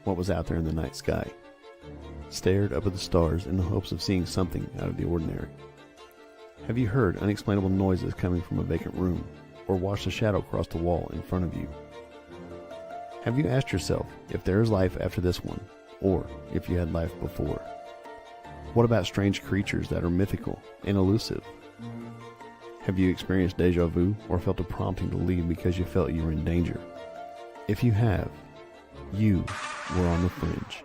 what was out there in the night sky, stared up at the stars in the hopes of seeing something out of the ordinary? Have you heard unexplainable noises coming from a vacant room, or watched a shadow cross the wall in front of you? Have you asked yourself if there is life after this one, or if you had life before? What about strange creatures that are mythical and elusive? Have you experienced deja vu or felt a prompting to leave because you felt you were in danger? If you have, you were on the fringe.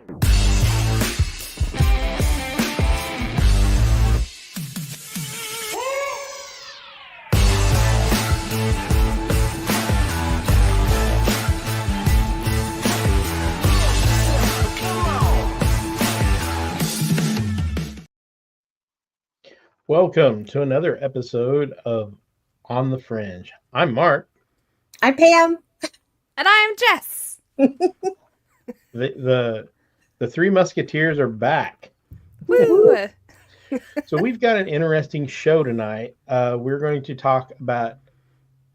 Welcome to another episode of On the Fringe. I'm Mark. I'm Pam. And I'm Jess. The Three Musketeers are back. Woo! So we've got an interesting show tonight. We're going to talk about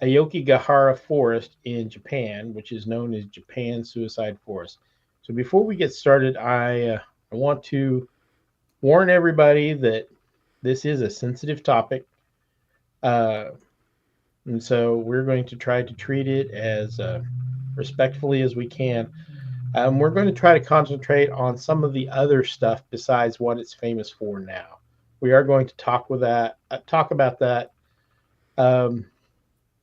Aokigahara Forest in Japan, which is known as Japan Suicide Forest. So before we get started, I want to warn everybody that this is a sensitive topic, and so we're going to try to treat it as respectfully as we can. We're going to try to concentrate on some of the other stuff besides what it's famous for now. We are going to talk about that,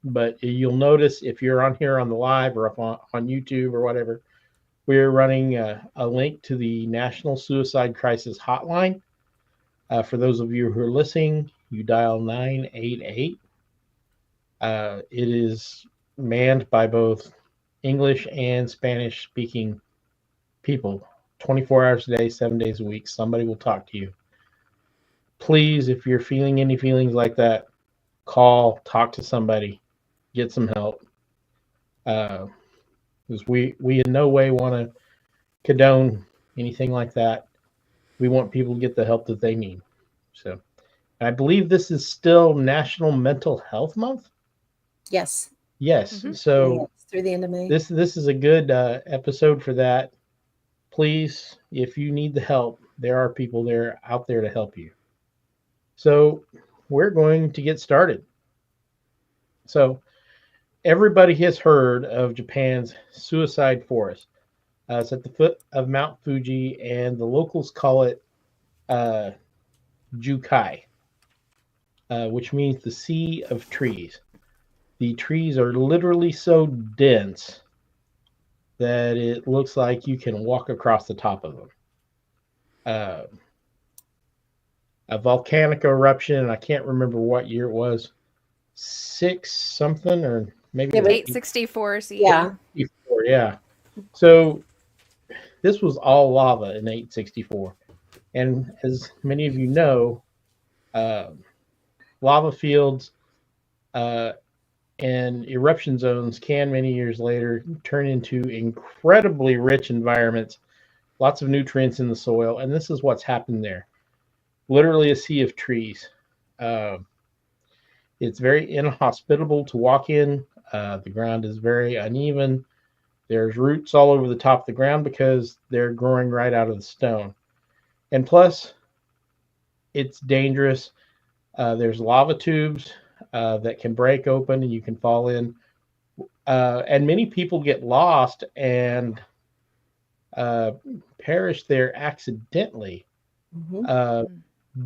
but you'll notice if you're on here on the live or up on YouTube or whatever, we're running a link to the National Suicide Crisis Hotline. For those of you who are listening, you dial 988. It is manned by both English and Spanish speaking people, 24 hours a day, 7 days a week. Somebody will talk to you. Please, if you're feeling any feelings like that, call, talk to somebody, get some help. Because we in no way want to condone anything like that. We want people to get the help that they need. So I believe this is still National Mental Health Month. Yes. Yes. Mm-hmm. So Yes, through the end of May. this is a good episode for that. Please, if you need the help, there are people there out there to help you. So we're going to get started. So everybody has heard of Japan's suicide forest. It's at the foot of Mount Fuji, and the locals call it Jukai, which means the sea of trees. The trees are literally so dense that it looks like you can walk across the top of them. A volcanic eruption, and I can't remember what year it was, 6 something, or maybe 864 CE. Yeah. Yeah. So this was all lava in 864. And as many of you know, lava fields and eruption zones can, many years later, turn into incredibly rich environments, lots of nutrients in the soil. And this is what's happened there. Literally a sea of trees. It's very inhospitable to walk in. The ground is very uneven. There's roots all over the top of the ground because they're growing right out of the stone. And plus, it's dangerous. There's lava tubes that can break open and you can fall in. And many people get lost and perish there accidentally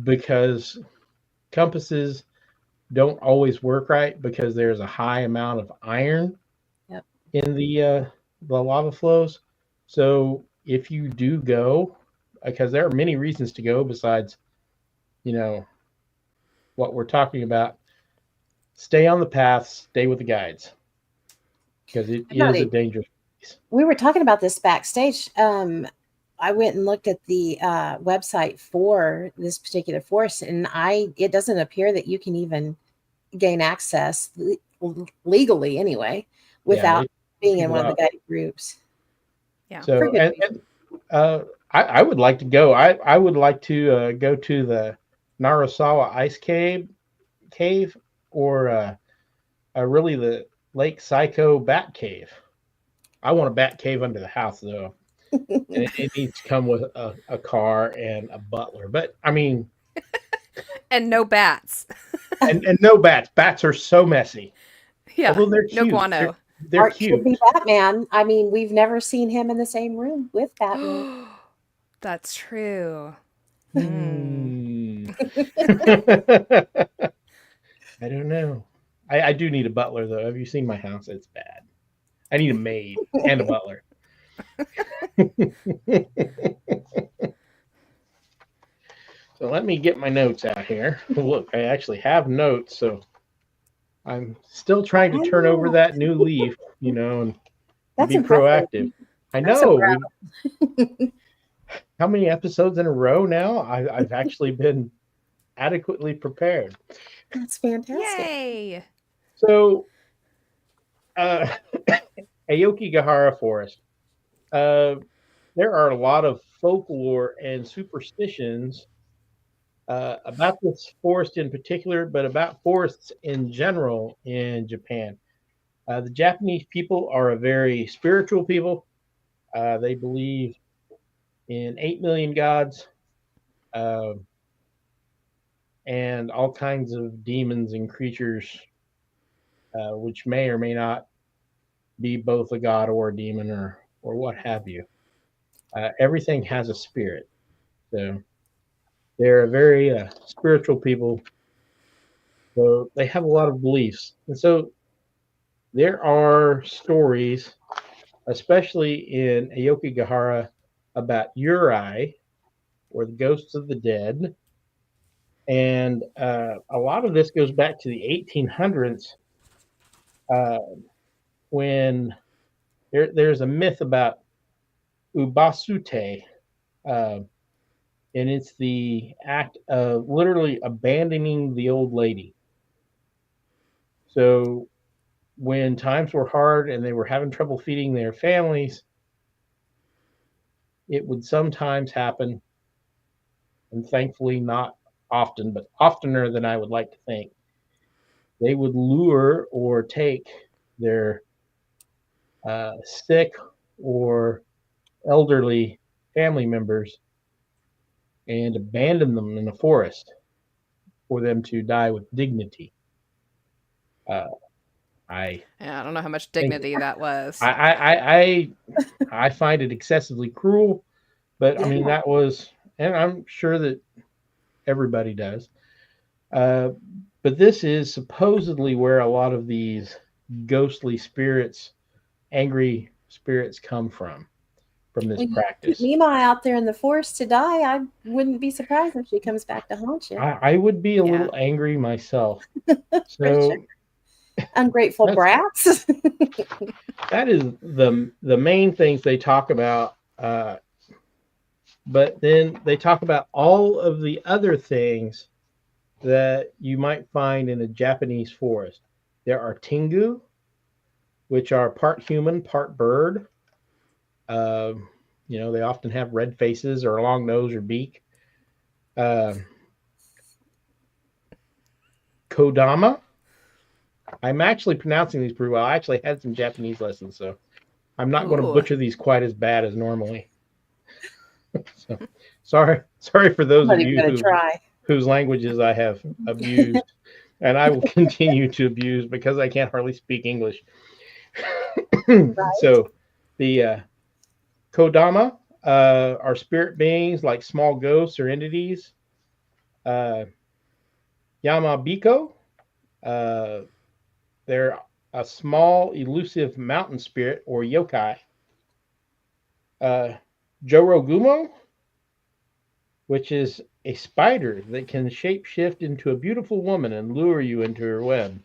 because compasses don't always work right because there's a high amount of iron in the lava flows. So if you do go, because there are many reasons to go besides, what we're talking about, stay on the path, stay with the guides, because it is a dangerous place. We were talking about this backstage. I went and looked at the website for this particular forest, and it doesn't appear that you can even gain access legally anyway without being in one of the guided groups. Yeah. So, I would like to go. I would like to go to the Narasawa Ice Cave, or really the Lake Psycho Bat Cave. I want a bat cave under the house, though. And it needs to come with a car and a butler. But I mean, And no bats. and no bats. Bats are so messy. Yeah. Although they're No cute. guano. They're Art could cute. be Batman. I mean, we've never seen him in the same room with Batman. That's true. Hmm. I don't know. I do need a butler though. Have you seen my house? It's bad. I need a maid and a butler. So let me get my notes out here. Look, I actually have notes, so I'm still trying to turn over that new leaf, and That's be impressive. proactive. I I'm so know. proud. How many episodes in a row now? I've actually been adequately prepared. That's fantastic. Yay. So, Aokigahara Forest. There are a lot of folklore and superstitions about this forest in particular, but about forests in general in Japan. The Japanese people are a very spiritual people. They believe in 8 million gods uh, and all kinds of demons and creatures, which may or may not be both a god or a demon or what have you. Everything has a spirit. So they're a very spiritual people. So they have a lot of beliefs. And so there are stories, especially in Aokigahara, about Yurei, or the ghosts of the dead. And a lot of this goes back to the 1800s when there's a myth about Ubasute, and it's the act of literally abandoning the old lady. So when times were hard and they were having trouble feeding their families, it would sometimes happen, and thankfully not often, but oftener than I would like to think. They would lure or take their sick or elderly family members and abandon them in the forest for them to die with dignity. I don't know how much dignity that was. I find it excessively cruel, but I mean Yeah. that was, and I'm sure that everybody does. But this is supposedly where a lot of these ghostly spirits, angry spirits, come from this When you put practice. Mima out there in the forest to die, I wouldn't be surprised if she comes back to haunt you. I would be a little angry myself. For So sure. Ungrateful brats. that is the main things they talk about. But then they talk about all of the other things that you might find in a Japanese forest. There are tengu, which are part human, part bird. They often have red faces or a long nose or beak. Kodama. I'm actually pronouncing these pretty well. I actually had some Japanese lessons, so I'm not going to butcher these quite as bad as normally. So, sorry for those of you whose languages I have abused, and I will continue to abuse because I can't hardly speak English. Right. So the Kodama are spirit beings like small ghosts or entities. Yamabiko, they're a small elusive mountain spirit or yokai. Jorogumo, which is a spider that can shapeshift into a beautiful woman and lure you into her web.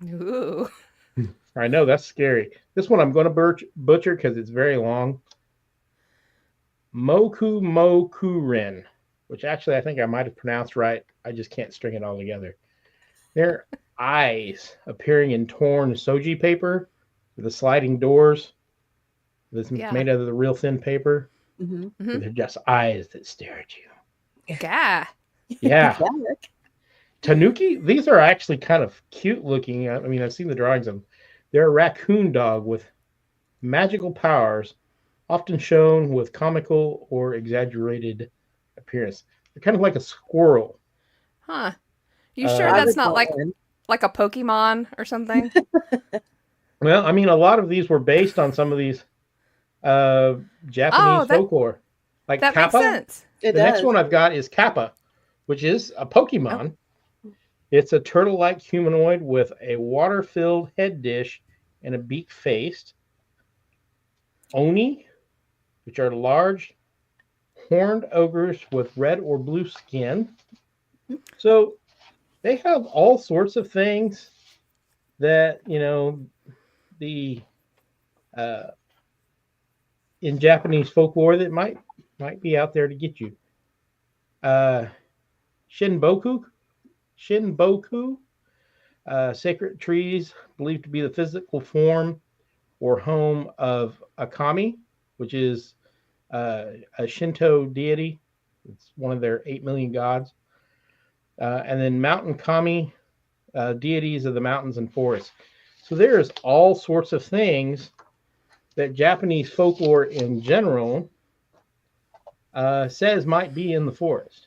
Ooh. I know, that's scary. This one I'm going to butcher because it's very long. Moku Mokurin, which actually I think I might have pronounced right. I just can't string it all together. They're eyes appearing in torn soji paper with the sliding doors that's made out of the real thin paper. Mm-hmm. Mm-hmm. They're just eyes that stare at you. Yeah. Tanuki, these are actually kind of cute looking. I mean, I've seen the drawings of them. They're a raccoon dog with magical powers, often shown with comical or exaggerated appearance. They're kind of like a squirrel. Huh. You sure I that's would not go like in. a Pokemon or something? Well, I mean, a lot of these were based on some of these Japanese Oh, folklore, like that makes Kappa. sense. It The next does. one I've got is Kappa, which is a Oh. Pokemon. It's a turtle-like humanoid with a water-filled head dish and a beak-faced. Oni, which are large horned ogres with red or blue skin. So they have all sorts of things that, the in Japanese folklore that might be out there to get you. Shinboku, sacred trees believed to be the physical form or home of Akami, which is a Shinto deity. It's one of their 8 million gods. And then mountain kami, deities of the mountains and forests. So there's all sorts of things that Japanese folklore in general says might be in the forest.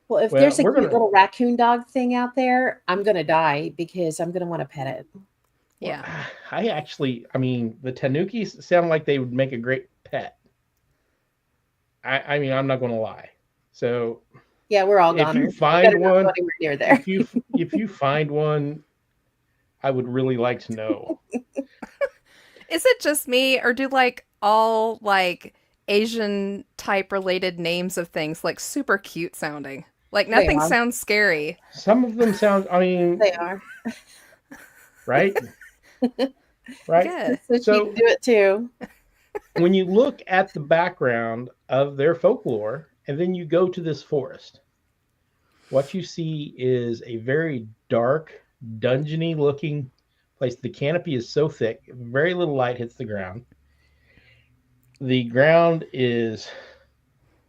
Well, if Well, there's a we're cute gonna- little raccoon dog thing out there, I'm going to die because I'm going to want to pet it. Yeah. I mean, the tanukis sound like they would make a great pet. I mean, I'm not going to lie. So Yeah, we're all if goners. you We find better not go one, anywhere near there. if you find one, I would really like to know. Is it just me, or do like all like Asian type related names of things like super cute sounding? Like They nothing are. sounds scary. Some of them sound. I mean, They are. right, right. Yeah. So So- she can do it too. When you look at the background of their folklore, and then you go to this forest, what you see is a very dark, dungeony looking place. The canopy is so thick, very little light hits the ground. The ground is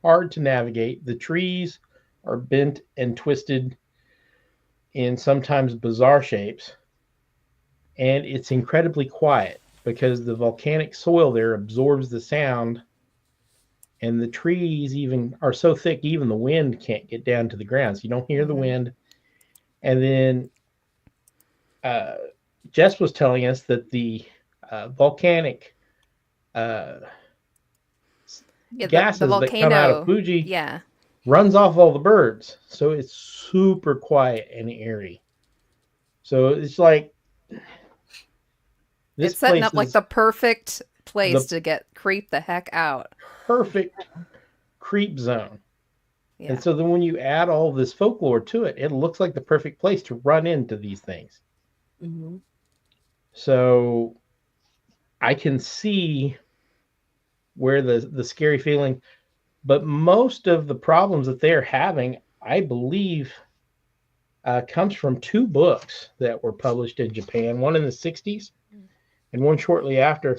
hard to navigate. The trees are bent and twisted in sometimes bizarre shapes. And it's incredibly quiet because the volcanic soil there absorbs the sound, and the trees even are so thick even the wind can't get down to the ground, so you don't hear the wind. And then Jess was telling us that the volcanic gases the that come out of volcano. Fuji Yeah. runs off all the birds, so it's super quiet and eerie. So it's like this It's setting place up like is the perfect place the- to get creeped the heck out. perfect creep zone. Yeah. And so then when you add all this folklore to it, it looks like the perfect place to run into these things. Mm-hmm. So I can see where the scary feeling, but most of the problems that they're having, I believe, comes from 2 books that were published in Japan, one in the 60s and one shortly after.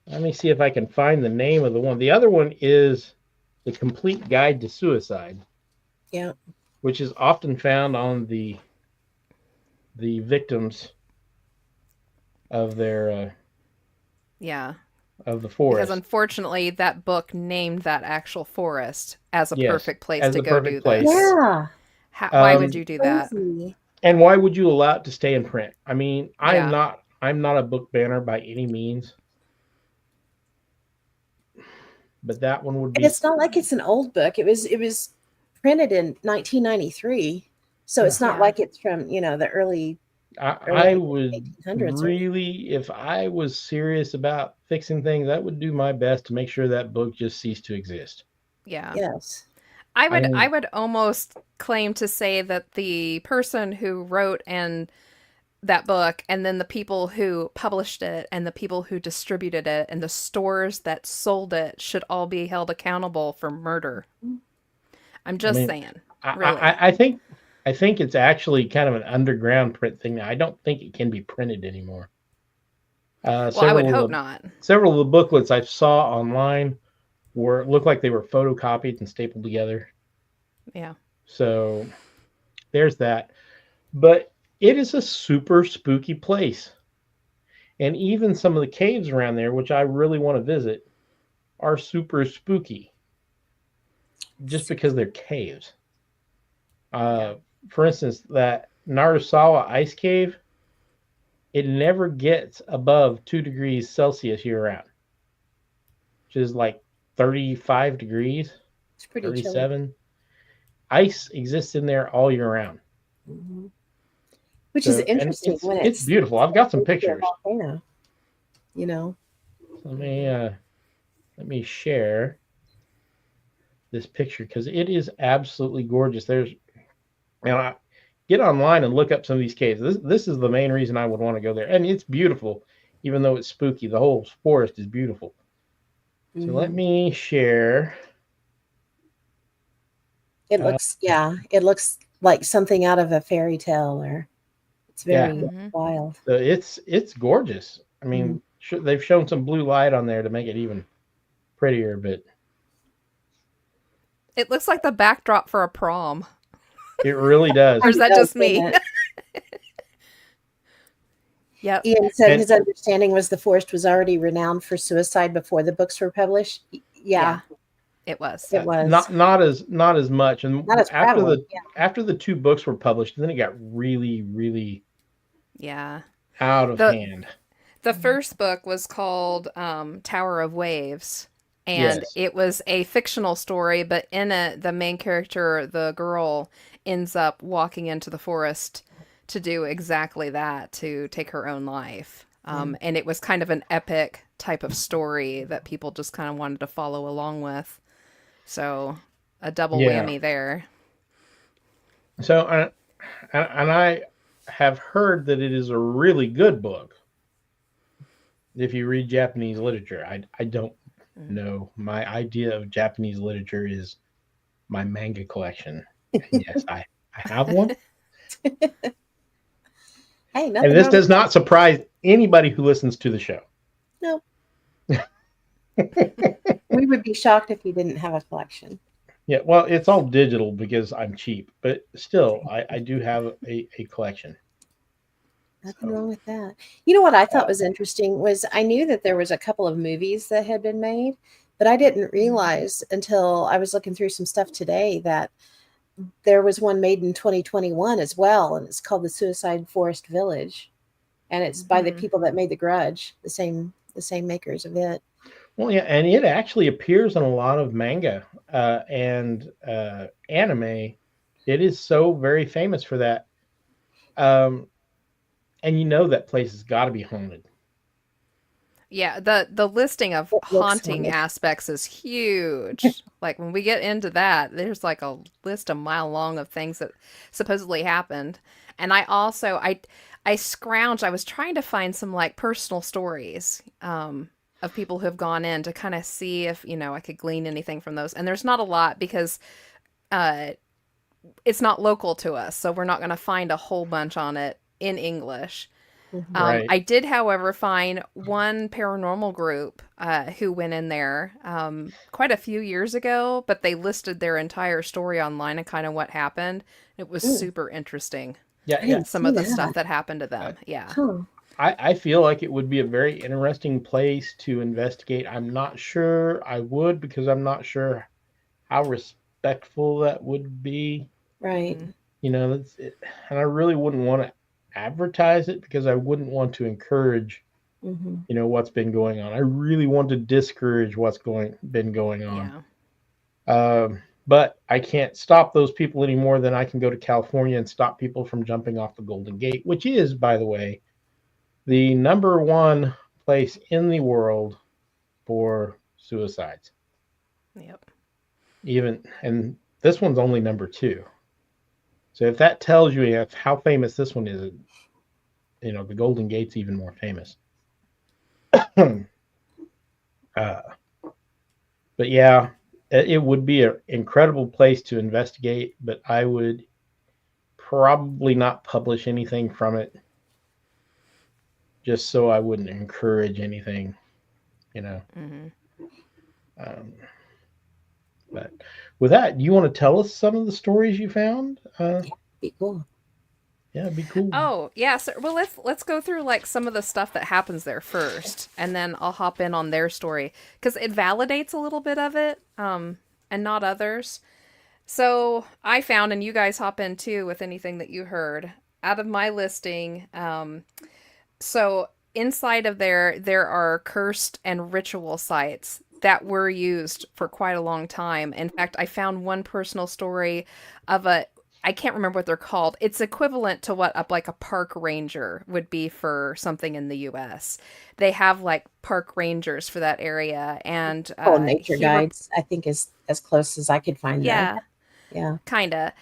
Let me see if I can find the name of the one. The other one is The Complete Guide to Suicide. Yeah. Which is often found on the victims of their Yeah. of the forest. Because unfortunately, that book named that actual forest as a Yes, perfect place as to the go perfect do place. this. Yeah. Why would you do that? Crazy. And why would you allow it to stay in print? I mean, Yeah. I'm not a book banner by any means. But that one would And be it's not like it's an old book. It was printed in 1993. So it's not Yeah. like it's from, the early I would 1800s or really, if I was serious about fixing things, I would do my best to make sure that book just ceased to exist. Yeah. yes. I mean- would almost claim to say that the person who wrote that book, and then the people who published it, and the people who distributed it, and the stores that sold it should all be held accountable for murder. I'm just saying. Really. I think it's actually kind of an underground print thing. I don't think it can be printed anymore. Well, I would hope not. Several of the booklets I saw online looked like they were photocopied and stapled together. Yeah. So there's that. But it is a super spooky place. And even some of the caves around there, which I really want to visit, are super spooky just because they're caves. For instance, that Narusawa ice cave, it never gets above 2 degrees Celsius year round, which is like 35 degrees, It's pretty chilly. 37. Ice exists in there all year round. Mhm. Which is So, and interesting when it's beautiful. I've got some close to a pictures. volcano, you know. Let me share this picture because it is absolutely gorgeous. I get online and look up some of these caves. This is the main reason I would want to go there, and it's beautiful, even though it's spooky. The whole forest is beautiful. So let Mhm. me share. It looks like something out of a fairy tale, or it's very Mhm. wild. So it's gorgeous. I mean, they've shown some blue light on there to make it even prettier, but It looks like the backdrop for a prom. it really does. Or is that It just does, me? doesn't it? Yep. Ian said And- his understanding was the forest was already renowned for suicide before the books were published. Yeah, It was. it was. Not as much. And Not as after prevalent. after the 2 books were published, then it got really, really Yeah. out of The- hand. The first book was called Tower of Waves. And Yes. it was a fictional story, but in it, the main character, the girl, ends up walking into the forest to do exactly that, to take her own life. And it was kind of an epic type of story that people just kind of wanted to follow along with. So a double Yeah. whammy there. So, and I have heard that it is a really good book. If you read Japanese literature, I don't know. My idea of Japanese literature is my manga collection. Yes, I have one. Hey, nothing And this wrong does not surprise anybody who listens to the show. No. We would be shocked if you didn't have a collection. Yeah, well, it's all digital because I'm cheap, but still, I do have a collection. Nothing wrong with that. You know what I thought was interesting was I knew that there was a couple of movies that had been made, but I didn't realize until I was looking through some stuff today that there was one made in 2021 as well, and it's called The Suicide Forest Village, and it's by the Mhm. people that made The Grudge, the same makers of it. Well, yeah, and it actually appears in a lot of manga and anime. It is so very famous for that. And you know that place has got to be haunted. Yeah, the listing of It looks haunting haunted. aspects is huge. Like when we get into that, there's like a list a mile long of things that supposedly happened. And I scrounged, I was trying to find some like personal stories of people who have gone in to kind of see if, I could glean anything from those. And there's not a lot because it's not local to us, so we're not going to find a whole bunch on it in English. Mhm. Right. I did, however, find one paranormal group who went in there quite a few years ago, but they listed their entire story online and kind of what happened. It was super interesting. Yeah, I yeah. didn't Some see of the that. stuff that happened to them. Yeah. Huh. I feel like it would be a very interesting place to investigate. I'm not sure I would because I'm not sure how respectful that would be. Right. That's it. And I really wouldn't want to advertise it because I wouldn't want to encourage, Hmm. what's been going on. I really want to discourage what's been going on. Yeah. But I can't stop those people any more than I can go to California and stop people from jumping off the Golden Gate, which is, by the way, the #1 place in the world for suicides. Yep. And this one's only #2. So if that tells you how famous this one is, the Golden Gate's even more famous. But yeah, it would be an incredible place to investigate, but I would probably not publish anything from it just so I wouldn't encourage anything, Hmm. But with that, you want to tell us some of the stories you found? Be cool. Yeah, it'd be cool. Oh, yeah. So, well, let's go through like some of the stuff that happens there first, and then I'll hop in on their story because it validates a little bit of it, and not others. So I found, and you guys hop in too with anything that you heard out of my listing. So inside of there are cursed and ritual sites that were used for quite a long time. In fact, I found one personal story of I can't remember what they're called. It's equivalent to what up like a park ranger would be for something in the U.S. They have like park rangers for that area, and nature guides, I think, is as close as I could find yeah, them. Yeah. kinda.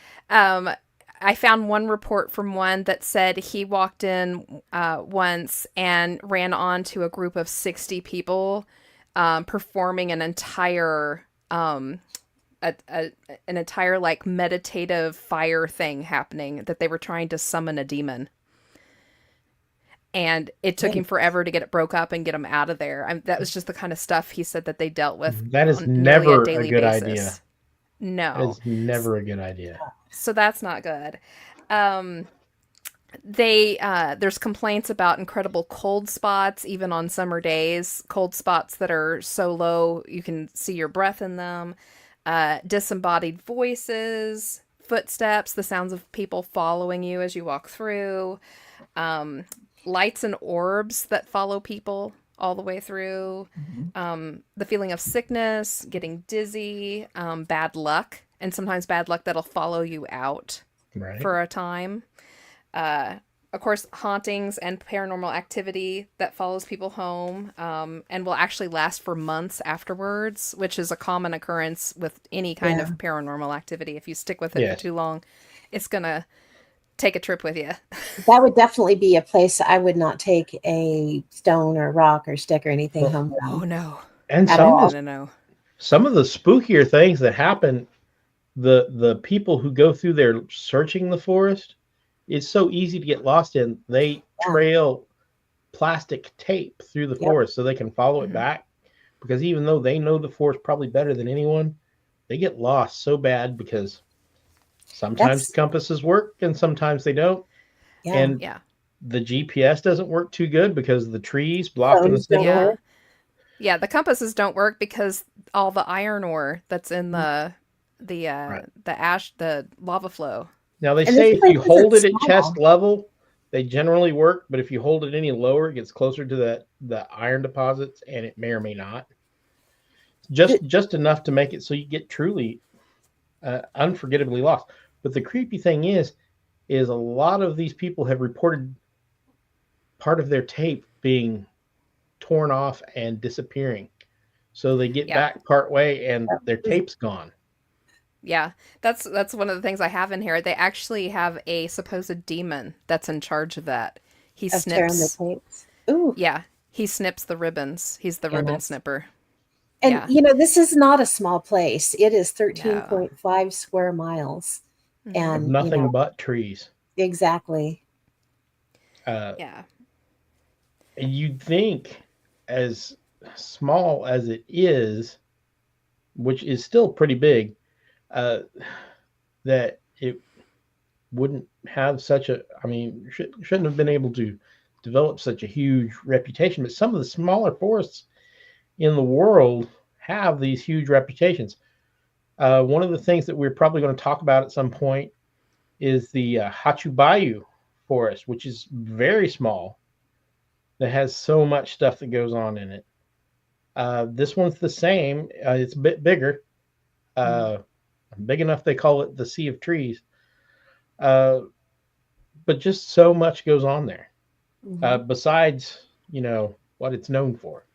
I found one report from one that said he walked in once and ran onto a group of 60 people performing an entire an entire like meditative fire thing happening, that they were trying to summon a demon. And it took him forever to get it broke up and get him out of there. That was just the kind of stuff he said that they dealt with. That is on never nearly a daily good basis. idea. No. That is never a good idea. So that's not good. There's complaints about incredible cold spots, even on summer days. Cold spots that are so low you can see your breath in them. Disembodied voices, footsteps, the sounds of people following you as you walk through. Lights and orbs that follow people all the way through. The feeling of sickness, getting dizzy, bad luck, and sometimes bad luck that'll follow you out for a time. Of course, hauntings and paranormal activity that follows people home, and will actually last for months afterwards, which is a common occurrence with any kind of paranormal activity. If you stick with it for too long, it's going to take a trip with you. That would definitely be a place I would not take a stone or rock or stick or anything home from. Oh, no. And some of the spookier things that happen, the people who go through there searching the forest, it's so easy to get lost in. They trail plastic tape through the forest so they can follow it back, because even though they know the forest probably better than anyone, they get lost so bad because sometimes compasses work and sometimes they don't. And the GPS doesn't work too good because the trees blocking the signal. Yeah, the compasses don't work because all the iron ore that's in the ash, the lava flow. Now they say if you hold it at chest level, they generally work, but if you hold it any lower, it gets closer to the iron deposits, and it may or may not. Just enough to make it so you get truly unforgettably lost. But the creepy thing is a lot of these people have reported part of their tape being torn off and disappearing. So they get back part way and their tape's gone. Yeah, that's one of the things I have in here. They actually have a supposed demon that's in charge of that. He snips the tapes. Ooh. Yeah, he snips the ribbons. He's the ribbon snipper. And this is not a small place. It is 13.5 square miles. And nothing but trees. Exactly. And you'd think, as small as it is, which is still pretty big, that it wouldn't have such a, shouldn't have been able to develop such a huge reputation. But some of the smaller forests in the world have these huge reputations. One of the things that we're probably going to talk about at some point is the Hachubayu forest, which is very small, that has so much stuff that goes on in it. This one's the same. It's a bit bigger. Big enough they call it the Sea of Trees. But just so much goes on there. Besides, what it's known for.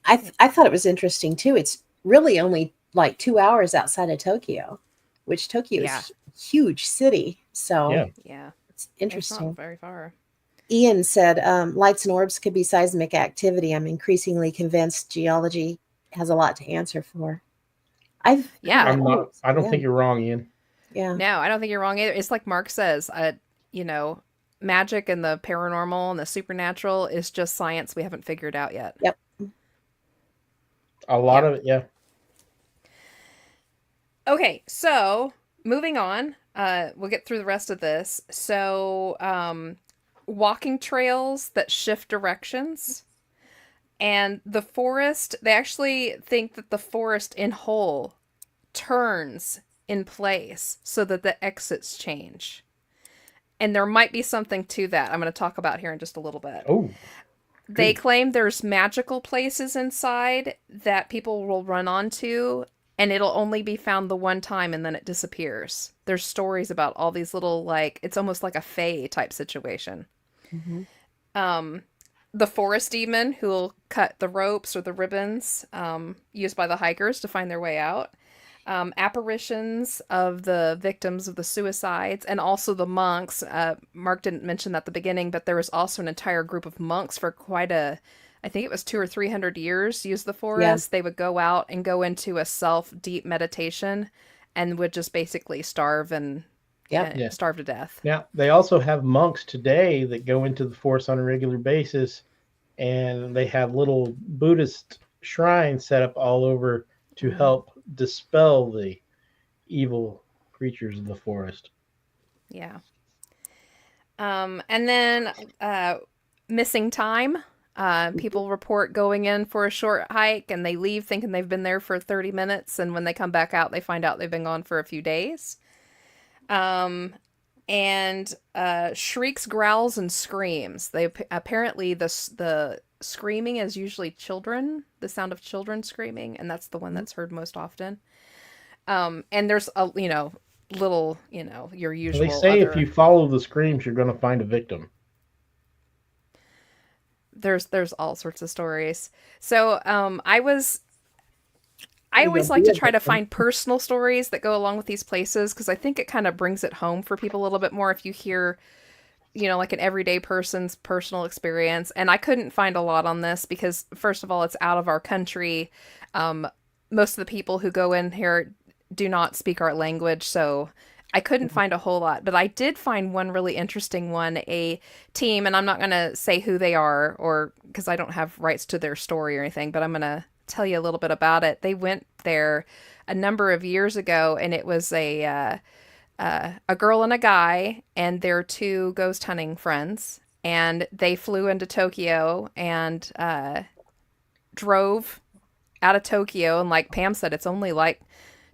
I thought it was interesting too. It's really only like 2 hours outside of Tokyo, which Tokyo is a huge city. So it's interesting. It's not very far. Ian said, lights and orbs could be seismic activity. I'm increasingly convinced geology has a lot to answer for. I don't think you're wrong, Ian. Yeah. No, I don't think you're wrong either. It's like Mark says, magic and the paranormal and the supernatural is just science we haven't figured out yet. Yep. A lot of it, yeah. Okay, so moving on. we'll get through the rest of this. So, walking trails that shift directions. And the forest, they actually think that the forest in whole turns in place so that the exits change. And there might be something to that I'm going to talk about here in just a little bit. Oh, they claim there's magical places inside that people will run onto, and it'll only be found the one time and then it disappears. There's stories about all these little, like, it's almost like a fae type situation. Mm-hmm. The forest demon who will cut the ropes or the ribbons used by the hikers to find their way out. Apparitions of the victims of the suicides, and also the monks. Mark didn't mention that at the beginning, but there was also an entire group of monks for I think it was 200 or 300 years, use the forest. Yeah. They would go out and go into a deep meditation and would just basically starve and starve to death. Yeah, they also have monks today that go into the forest on a regular basis, and they have little Buddhist shrines set up all over to help dispel the evil creatures of the forest. Yeah. And then missing time. People report going in for a short hike and they leave thinking they've been there for 30 minutes. And when they come back out, they find out they've been gone for a few days. And shrieks, growls, and screams. They apparently the screaming is usually children, the sound of children screaming, and that's the one that's heard most often. And there's a little your usual. They say if you follow the screams, you're going to find a victim. There's all sorts of stories. So I always like to try to find personal stories that go along with these places, because I think it kind of brings it home for people a little bit more if you hear, like an everyday person's personal experience. And I couldn't find a lot on this because, first of all, it's out of our country. Most of the people who go in here do not speak our language, so I couldn't find a whole lot. But I did find one really interesting one, a team, and I'm not going to say who they are, or because I don't have rights to their story or anything, but I'm going to tell you a little bit about it. They went there a number of years ago, and it was a girl and a guy and their two ghost hunting friends, and they flew into Tokyo and drove out of Tokyo, and like Pam said, it's only like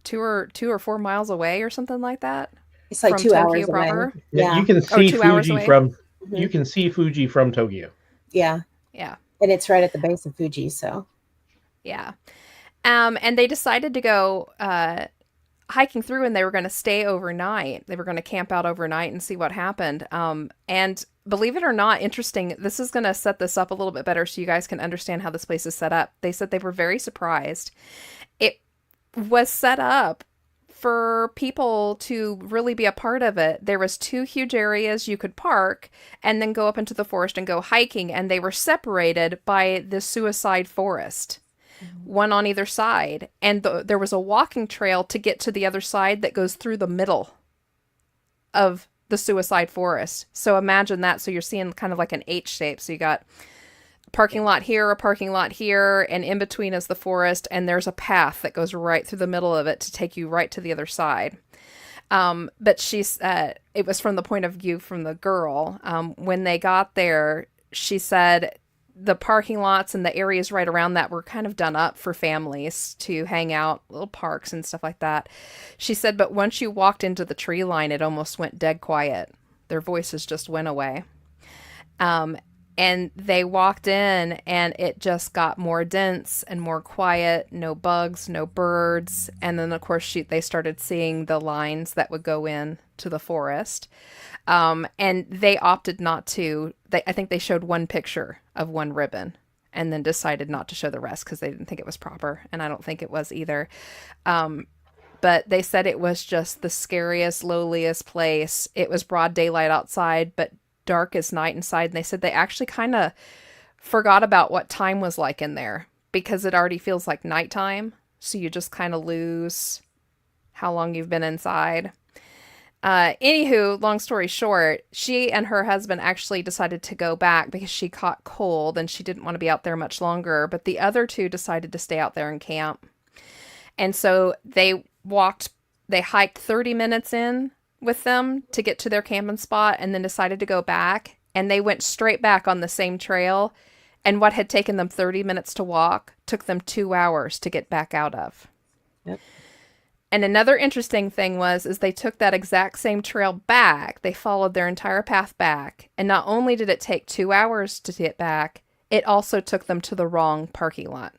2 or 4 miles away or something like that. It's like 2 hours proper. away. Yeah, you can see Fuji from you can see Fuji from Tokyo. Yeah, and it's right at the base of Fuji, so. Yeah. And they decided to go hiking through, and they were going to stay overnight. They were going to camp out overnight and see what happened. And believe it or not, interesting, this is going to set this up a little bit better so you guys can understand how this place is set up. They said they were very surprised. It was set up for people to really be a part of it. There was 2 huge areas you could park and then go up into the forest and go hiking, and they were separated by the suicide forest. One on either side, and there was a walking trail to get to the other side that goes through the middle of the suicide forest. So imagine that. So you're seeing kind of like an H shape. So you got a parking lot here, and in between is the forest, and there's a path that goes right through the middle of it to take you right to the other side. But it was from the point of view from the girl. When they got there, she said the parking lots and the areas right around that were kind of done up for families to hang out, little parks and stuff like that. She said, but once you walked into the tree line, it almost went dead quiet. Their voices just went away. And they walked in, and it just got more dense and more quiet. No bugs, no birds. And then, of course, they started seeing the lines that would go in to the forest. And they opted not to. I think they showed one picture of one ribbon and then decided not to show the rest because they didn't think it was proper. And I don't think it was either. But they said it was just the scariest, lowliest place. It was broad daylight outside, but dark as night inside. And they said they actually kind of forgot about what time was like in there because it already feels like nighttime. So you just kind of lose how long you've been inside. Anywho, long story short, she and her husband actually decided to go back because she caught cold and she didn't want to be out there much longer. But the other 2 decided to stay out there and camp. And so they hiked 30 minutes in with them to get to their camping spot and then decided to go back. And they went straight back on the same trail. And what had taken them 30 minutes to walk took them 2 hours to get back out of. Yep. And another interesting thing is they took that exact same trail back. They followed their entire path back. And not only did it take 2 hours to get back, it also took them to the wrong parking lot.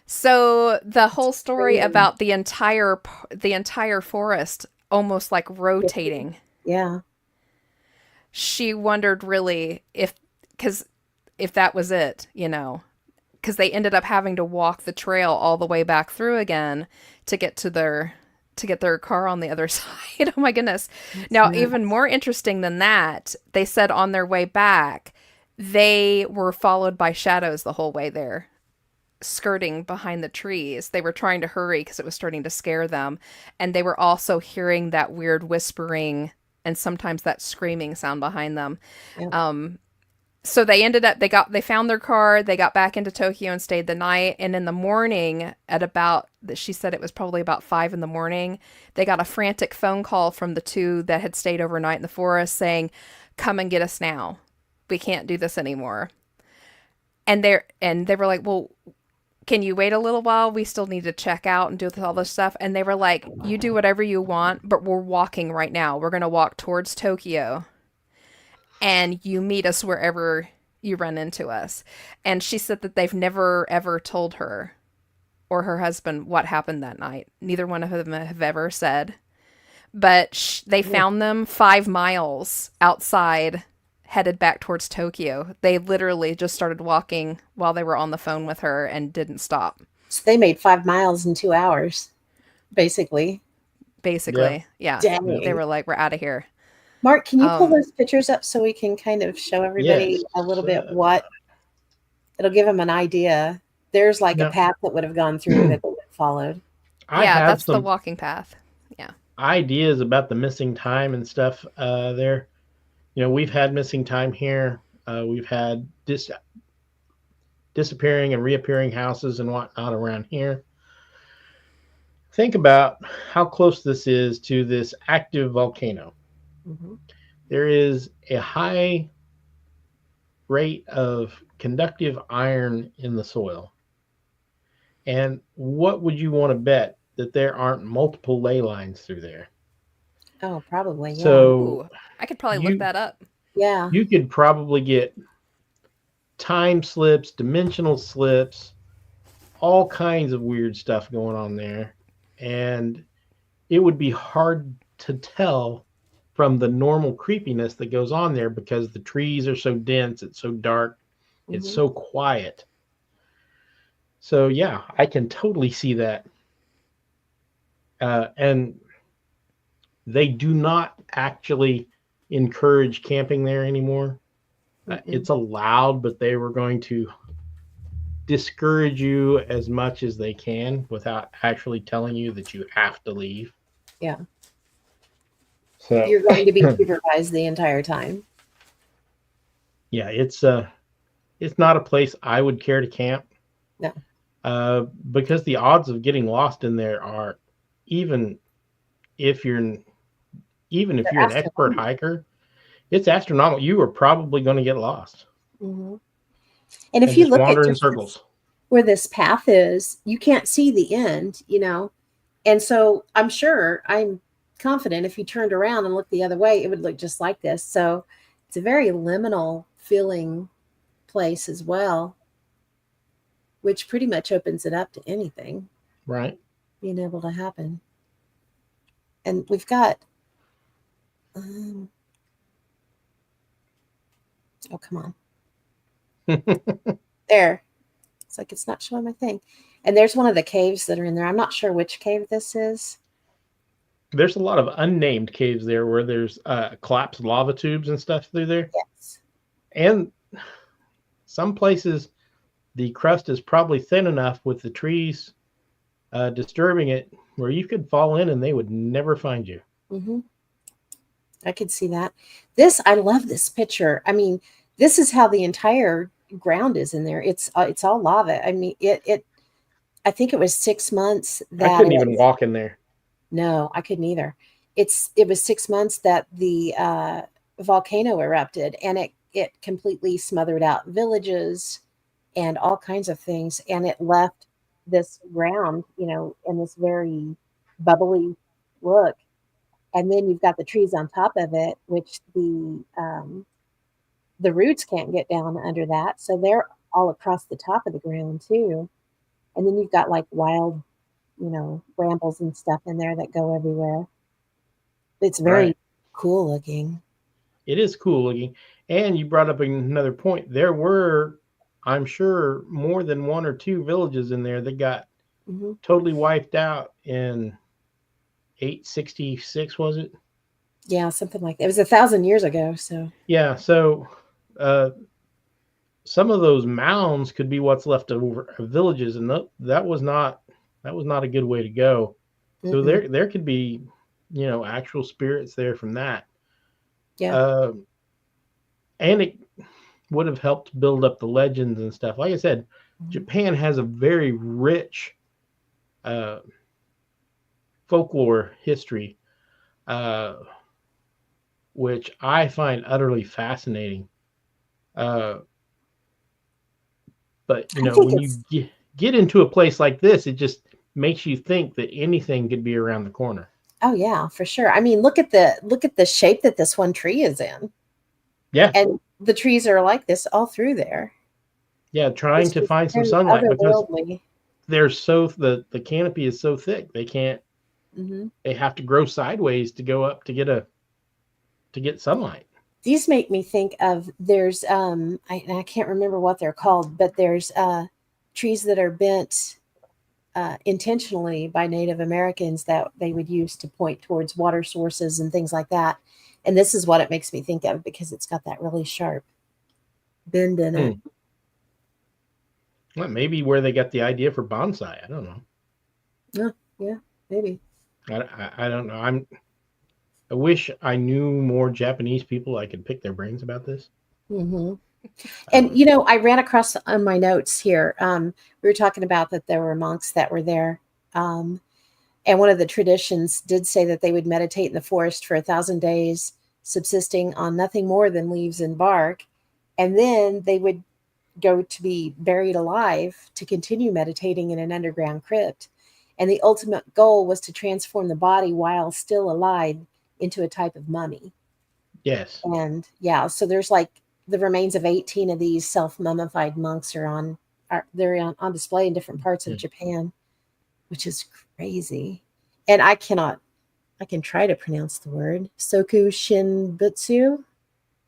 So the whole story about the entire forest almost like rotating. Yeah. She wondered really if that was it, because they ended up having to walk the trail all the way back through again to get their car on the other side. Oh my goodness. Now, even more interesting than that, they said on their way back, they were followed by shadows the whole way there, skirting behind the trees. They were trying to hurry because it was starting to scare them. And they were also hearing that weird whispering and sometimes that screaming sound behind them. Yeah. So they they found their car, they got back into Tokyo and stayed the night. And in the morning she said it was probably about 5 a.m, they got a frantic phone call from the two that had stayed overnight in the forest saying, "Come and get us now. We can't do this anymore." And they were like, "Well, can you wait a little while? We still need to check out and do all this stuff." And they were like, "You do whatever you want, but we're walking right now. We're going to walk towards Tokyo. And you meet us wherever you run into us." And she said that they've never, ever told her or her husband what happened that night. Neither one of them have ever said. But they found them 5 miles outside, headed back towards Tokyo. They literally just started walking while they were on the phone with her and didn't stop. So they made 5 miles in 2 hours, basically. Yeah. Dang. They were like, "We're out of here." Mark, can you pull those pictures up so we can kind of show everybody a little bit what it'll give them an idea? There's like a path that would have gone through that they would have followed. That's the walking path. Yeah. Ideas about the missing time and stuff there. We've had missing time here. We've had disappearing and reappearing houses and whatnot around here. Think about how close this is to this active volcano. Mm-hmm. There is a high rate of conductive iron in the soil. And what would you want to bet that there aren't multiple ley lines through there? Oh, probably. Yeah. So I could probably look that up. Yeah. You could probably get time slips, dimensional slips, all kinds of weird stuff going on there. And it would be hard to tell from the normal creepiness that goes on there because the trees are so dense, it's so dark, it's so quiet. So yeah, I can totally see that. And they do not actually encourage camping there anymore. It's allowed, but they were going to discourage you as much as they can without actually telling you that you have to leave. Yeah. So you're going to be supervised the entire time. Yeah, it's not a place I would care to camp. No. Because the odds of getting lost in there are, even if you're an expert hiker, it's astronomical. You are probably going to get lost. Mm-hmm. And if you look wander at in circles where this path is, you can't see the end, And so I'm confident if you turned around and looked the other way, it would look just like this. So it's a very liminal feeling place as well, which pretty much opens it up to anything. Right. Being able to happen. And we've got, oh, come on. There. It's like it's not showing my thing. And there's one of the caves that are in there. I'm not sure which cave this is. There's a lot of unnamed caves there where there's collapsed lava tubes and stuff through there. Yes. And some places the crust is probably thin enough with the trees disturbing it where you could fall in and they would never find you. Mm-hmm. I could see that. I love this picture. I mean, this is how the entire ground is in there. It's all lava. I mean, I think it was 6 months that I couldn't even walk in there. No, I couldn't either. It was 6 months that the volcano erupted, and it completely smothered out villages and all kinds of things, and it left this ground, in this very bubbly look. And then you've got the trees on top of it, which the roots can't get down under that, so they're all across the top of the ground too. And then you've got like wild, brambles and stuff in there that go everywhere. It's very Right. cool looking. It is cool looking. And you brought up another point. There were, I'm sure, more than one or two villages in there that got Hmm. totally wiped out in 866, was it? Yeah, something like that. It was 1,000 years ago. So, Yeah. So uh, some of those mounds could be what's left over of villages, and that was not a good way to go. So mm-mm. there could be, actual spirits there from that. Yeah. Uh, and it would have helped build up the legends and stuff. Like I said, Mhm. Japan has a very rich uh, folklore history, uh, which I find utterly fascinating. Uh, but I think when you it's, get into a place like this, it just makes you think that anything could be around the corner. oh yeah, for sure. I mean, look at the shape that this one tree is in. Yeah, And the trees are like this all through there. yeah. Trying It's to just find some very sunlight because otherworldly. they're the canopy is so thick they can't. Hmm. They have to grow sideways to go up to get sunlight. These make me think of there's I can't remember what they're called, but there's trees that are bent intentionally by Native Americans that they would use to point towards water sources and things like that. And this is what it makes me think of because it's got that really sharp bend in it. Hmm. Well, maybe where they got the idea for bonsai. I don't know. Yeah, maybe. I don't know. I wish I knew more Japanese people. I could pick their brains about this. Hmm. And Um, I ran across on my notes here. We were talking about that there were monks that were there, and one of the traditions did say that they would meditate in the forest for 1,000 days, subsisting on nothing more than leaves and bark, and then they would go to be buried alive to continue meditating in an underground crypt. And the ultimate goal was to transform the body while still alive into a type of mummy. yes. And yeah, so there's like the remains of 18 of these self-mummified monks they're on display in different parts of Hmm. Japan, which is crazy. And I can try to pronounce the word Soku Shinbutsu.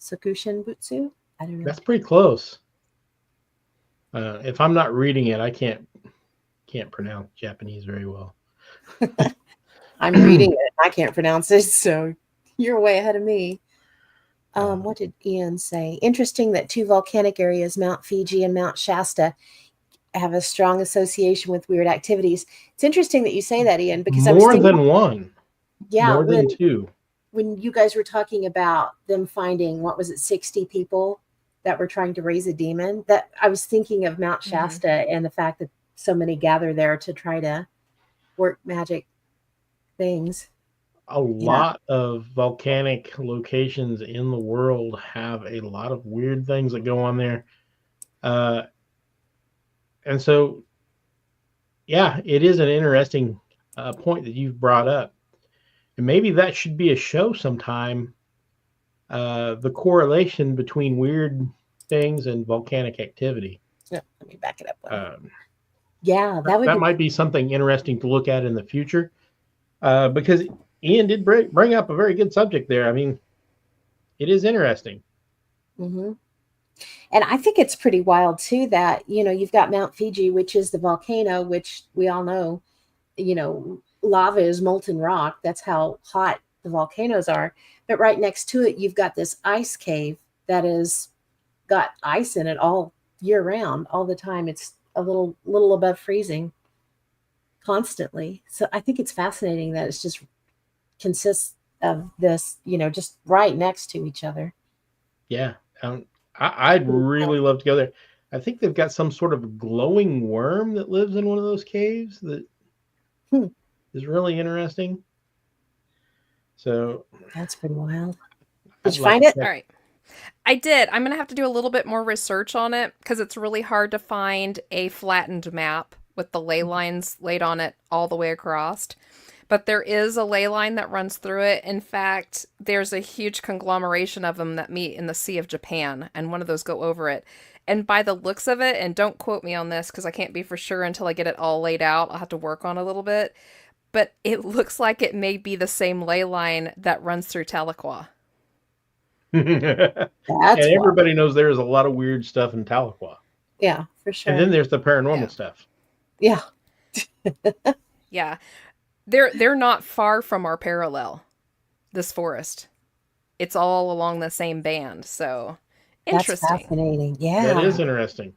Soku Shinbutsu. I don't know. That's pretty close. If I'm not reading it, I can't pronounce Japanese very well. I'm reading it. I can't pronounce it, so you're way ahead of me. What did Ian say? Interesting that two volcanic areas, Mount Fiji and Mount Shasta, have a strong association with weird activities. It's interesting that you say that, Ian, because I was More thinking, than one, yeah, more than two. when you guys were talking about them finding, what was it, 60 people that were trying to raise a demon, that I was thinking of Mount Shasta and the fact that so many gather there to try to work magic things. A Yeah. lot of volcanic locations in the world have a lot of weird things that go on there. And so, yeah, it is an interesting point that you've brought up. And maybe that should be a show sometime. The correlation between weird things and volcanic activity. Yeah, let me back it up. Um, Yeah, that would that be. might be something interesting to look at in the future. Because Ian did bring up a very good subject there. I mean, it is interesting. Hmm. And I think it's pretty wild too that, you've got Mount Fiji, which is the volcano, which we all know, lava is molten rock. That's how hot the volcanoes are. But right next to it, you've got this ice cave that is got ice in it all year round, all the time. It's a little above freezing constantly. So I think it's fascinating that it's just consists of this, just right next to each other. Yeah. I'd really love to go there. I think they've got some sort of glowing worm that lives in one of those caves that Hmm. is really interesting. So That's pretty wild. I'd Did you like find to it? check- All right. I did. I'm going to have to do a little bit more research on it because it's really hard to find a flattened map with the ley lines laid on it all the way across. But there is a ley line that runs through it. In fact, there's a huge conglomeration of them that meet in the Sea of Japan, and one of those go over it. And by the looks of it, and don't quote me on this because I can't be for sure until I get it all laid out. I'll have to work on it a little bit. But it looks like it may be the same ley line that runs through Tahlequah. and That's wild. everybody knows there's a lot of weird stuff in Tahlequah. Yeah, for sure. And then there's the paranormal Yeah. stuff. Yeah. Yeah. They're not far from our parallel, this forest. It's all along the same band, so That's interesting. fascinating. Yeah. That is interesting.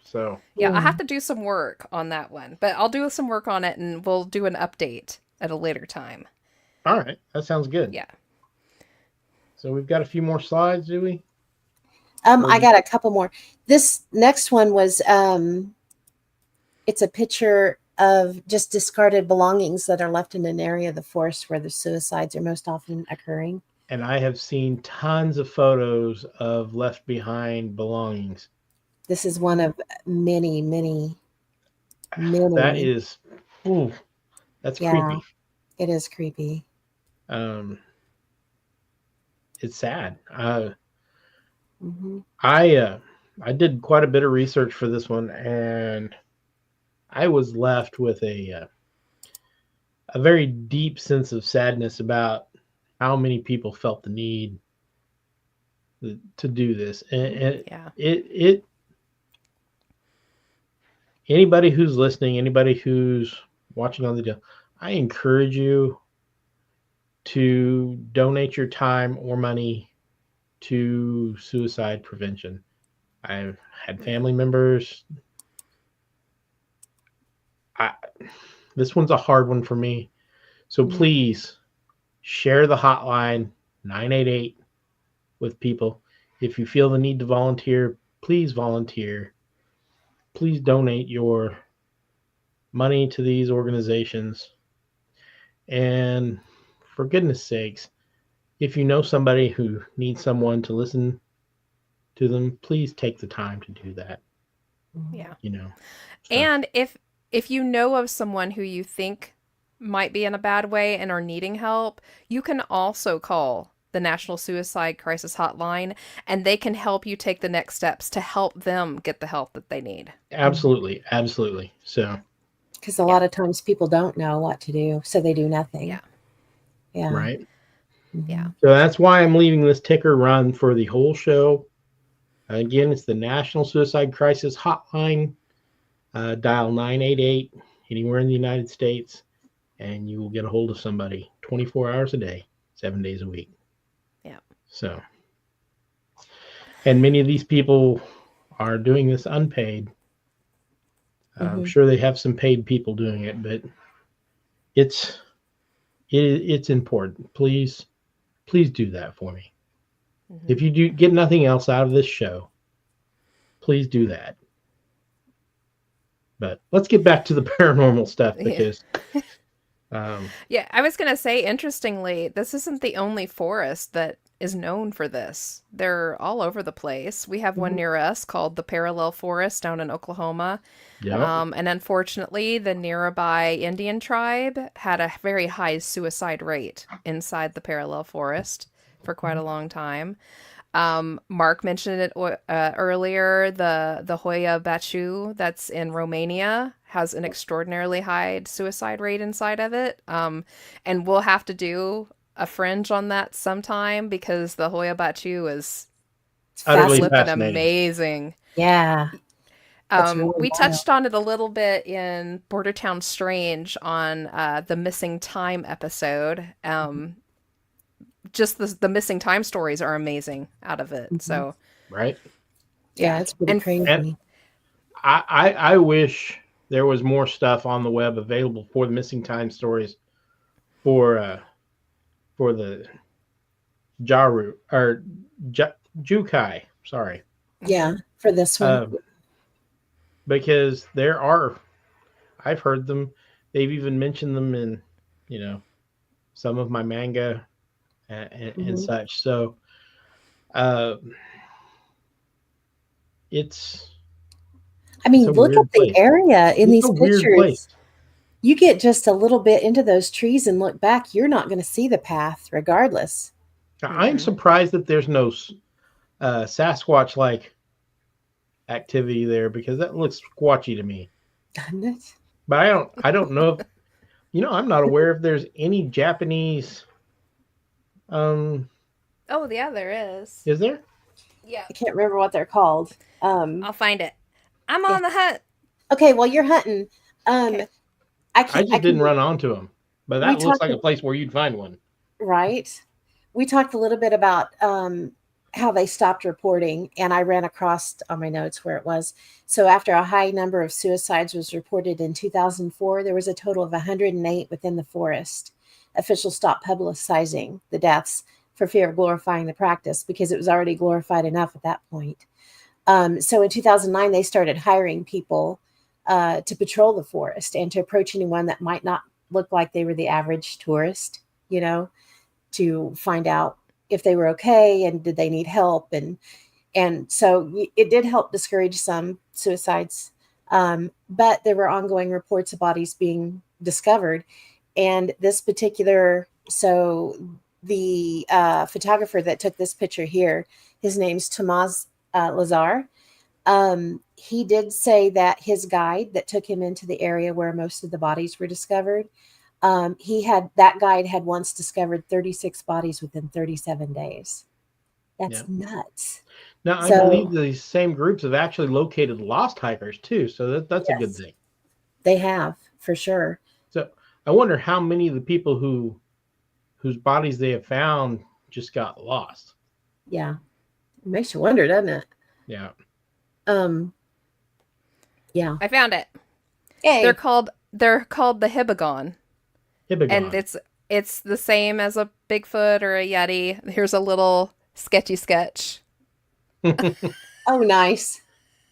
So Yeah, I Yeah. have to do some work on that one, but I'll do some work on it and we'll do an update at a later time. all right, that sounds good. Yeah. So we've got a few more slides, do we? I got a couple more. This next one was it's a picture of just discarded belongings that are left in an area of the forest where the suicides are most often occurring. And I have seen tons of photos of left behind belongings. This is one of many, many, many. That is, ooh, that's Yeah. creepy. It is creepy. It's sad. Hmm. I did quite a bit of research for this one, and I was left with a very deep sense of sadness about how many people felt the need to do this. And Yeah. it anybody who's listening, anybody who's watching on the deal, I encourage you to donate your time or money to suicide prevention. I've had family members. This one's a hard one for me. So please share the hotline 988 with people. If you feel the need to volunteer, please volunteer. Please donate your money to these organizations. And for goodness sakes, if you know somebody who needs someone to listen to them, please take the time to do that. Yeah. You know. So, And if you know of someone who you think might be in a bad way and are needing help, you can also call the National Suicide Crisis Hotline, and they can help you take the next steps to help them get the help that they need. absolutely. So, Because a lot of times people don't know what to do, so they do nothing. Yeah. Yeah. right. Mhm. Yeah. So that's why I'm leaving this ticker run for the whole show. Again, it's the National Suicide Crisis Hotline. Dial 988 anywhere in the United States, and you will get a hold of somebody 24 hours a day, 7 days a week. Yeah. So, and many of these people are doing this unpaid. I'm Mhm. sure they have some paid people doing it, but it's important. Please do that for me. Mhm. If you do get nothing else out of this show, please do that. But let's get back to the paranormal stuff, because Yeah, I was going to say, interestingly, this isn't the only forest that is known for this. They're all over the place. We have one near us called the Parallel Forest down in Oklahoma. yeah, And unfortunately, the nearby Indian tribe had a very high suicide rate inside the Parallel Forest for quite a long time. Mark mentioned it earlier. The Hoya Baciu that's in Romania has an extraordinarily high suicide rate inside of it. And we'll have to do a fringe on that sometime because the Hoya Baciu is utterly flipping fascinating. amazing. Yeah. That's really We wild. touched on it a little bit in Bordertown Strange on the Missing Time episode. Just the missing time stories are amazing out of it. So Right? Yeah, it's pretty And- crazy. and- I wish there was more stuff on the web available for the missing time stories for the Jaru or Jukai. Sorry. Yeah, for this one. Because I've heard them. They've even mentioned them in, some of my manga and such. So it's I mean, a look weird at the place. area in It's these a weird place. pictures. You get just a little bit into those trees and look back, you're not going to see the path regardless. I'm surprised that there's no Sasquatch like activity there, because that looks squatchy to me. Doesn't it? But I don't know if, I'm not aware if there's any Japanese. Oh, yeah, there is. Is there? Yeah. I can't remember what they're called. I'll find it. I'm on the hunt. Okay, while you're hunting, Okay. I just didn't run onto them, but that looks like a place where you'd find one. Right. We talked a little bit about how they stopped reporting, and I ran across on my notes where it was. So after a high number of suicides was reported in 2004, there was a total of 108 within the forest. Officials stopped publicizing the deaths for fear of glorifying the practice, because it was already glorified enough at that point. So in 2009, they started hiring people to patrol the forest and to approach anyone that might not look like they were the average tourist, to find out if they were okay and did they need help. And so it did help discourage some suicides. But there were ongoing reports of bodies being discovered. And this particular, so the photographer that took this picture here, his name's Tomas Lazar. He did say that his guide that took him into the area where most of the bodies were discovered, that guide had once discovered 36 bodies within 37 days. That's nuts. Now, I believe these same groups have actually located lost hikers too, so that's a good thing. They have, for sure. So I wonder how many of the people whose bodies they have found just got lost. Yeah, it makes you wonder, doesn't it? Yeah. Yeah. I found it. Yay. They're called the Hibagon. And it's the same as a Bigfoot or a Yeti. Here's a little sketchy sketch. Oh, nice.